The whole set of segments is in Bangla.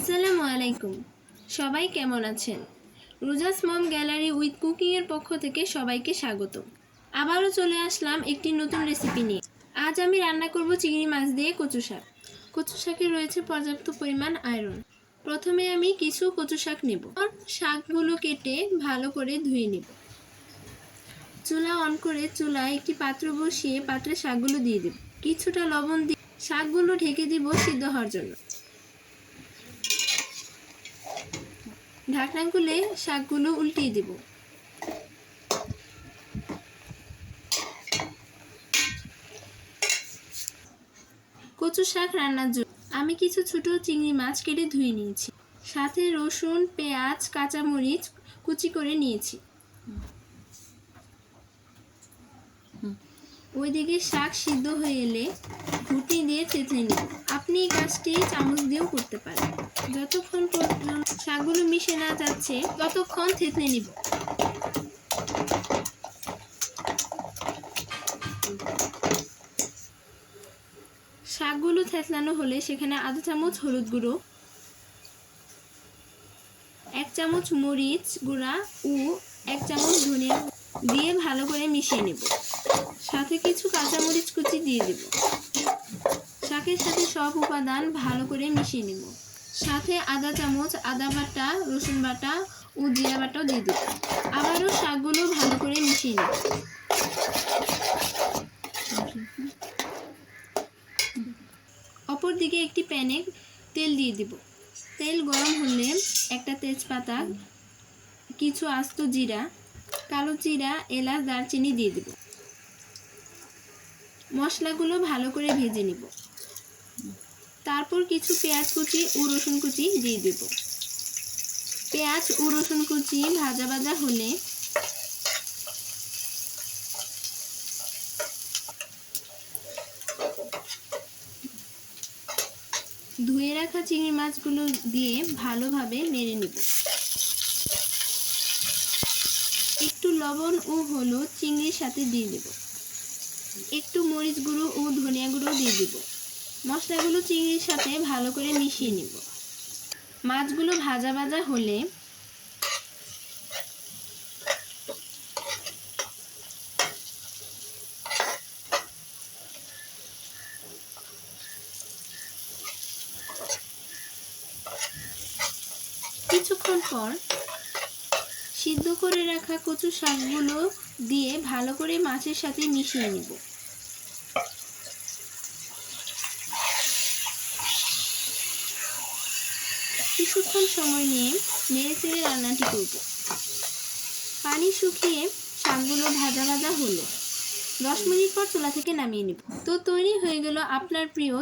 আসসালামু আলাইকুম। সবাই কেমন আছেন? রোজাস মম গ্যালারি উইথ কুকিং এর পক্ষ থেকে সবাইকে স্বাগত। আবারও চলে আসলাম একটি নতুন রেসিপি নিয়ে। আজ আমি রান্না করব চিংড়ি মাছ দিয়ে কচু শাক। কচু শাকে রয়েছে পর্যাপ্ত পরিমাণ আয়রন। প্রথমে আমি কিছু কচু শাক নেব। শাকগুলো কেটে ভালো করে ধুয়ে নেব। চুলা অন করে চুলায় একটি পাত্র বসিয়ে পাত্রে শাকগুলো দিয়ে দেব। কিছুটা লবণ দিয়ে শাকগুলো ঢেকে দিব সিদ্ধ হওয়ার জন্য। ঢাকনা খুলে শাকগুলো উল্টিয়ে দেব। কচু শাক রান্নার জন্য আমি কিছু ছোট চিংড়ি মাছ কেটে ধুয়ে নিয়েছি, সাথে রসুন, পেঁয়াজ, কাঁচামরিচ কুচি করে নিয়েছি। ওইদিকে শাক সিদ্ধ হয়ে এলে ঘুটনি দিয়ে থেতলে নিব। আপনি এই কাজটি চামচ দিয়েও করতে পারেন। যতক্ষণ পর্যন্ত শাকগুলো মিশে না যাচ্ছে ততক্ষণ থেতলে নিব। শাকগুলো থেতলানো হলে সেখানে আধা চামচ হলুদ গুঁড়ো, 1 চামচ মরিচ গুঁড়া ও 1 চামচ ধনিয়া দিয়ে ভালো করে মিশিয়ে নেব। সাথে কিছু কাঁচামরিচ কুচি দিয়ে দেব। শাকের সাথে সব উপাদান ভালো করে মিশিয়ে নেব। সাথে আধা চামচ আদা বাটা, রসুন বাটা ও জিরা বাটাও দিয়ে দেব। আবারও শাকগুলো ভালো করে মিশিয়ে নেব। অপরদিকে একটি প্যানে তেল দিয়ে দেব। তেল গরম হলে একটা তেজপাতা, কিছু আস্ত জিরা, কালো জিরা, এলাচ, দারচিনি দিয়ে দেব। মশলাগুলো ভালো করে ভেজে নিব। তারপর কিছু পেঁয়াজ কুচি ও রসুন কুচি দিয়ে দেব। পেঁয়াজ ও রসুন কুচি ভাজা ভাজা হলে ধুয়ে রাখা চিংড়ি মাছগুলো দিয়ে ভালোভাবে নেড়ে নেব। একটু লবণ ও হলুদ চিংড়ির সাথে দিয়ে দেব। একটু মরিচ গুঁড়ো ও ধনিয়া গুঁড়ো দিয়ে দেব। মশলাগুলো চিংড়ির সাথে ভালো করে মিশিয়ে নেব। মাছগুলো ভাজা ভাজা হলে কিছুক্ষণ পর সিদ্ধ করে রাখা কচু শাকগুলো দিয়ে ভালো করে মাছের সাথে মিশিয়ে নেব। কিছুক্ষণ সময় নিয়ে নেড়েচেড়ে রান্নাটি করব। পানি শুকিয়ে শাকগুলো ভাজা ভাজা হলো 10 মিনিট পর চুলা থেকে নামিয়ে নেব। তো তৈরি হয়ে গেল আপনার প্রিয়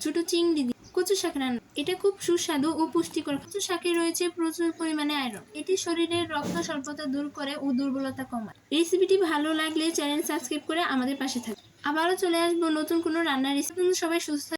ছোট চিংড়ি দিয়ে কচু শাক রান্না। এটা খুব সুস্বাদু ও পুষ্টিকর। কচু শাকে রয়েছে প্রচুর পরিমাণে আয়রন। এটি শরীরের রক্ত স্বল্পতা দূর করে ও দুর্বলতা কমায়। রেসিপিটি ভালো লাগলে চ্যানেল সাবস্ক্রাইব করে আমাদের পাশে থাকুন। আবারও চলে আসবো নতুন কোনো রান্নার রেসিপি। সবাই সুস্থ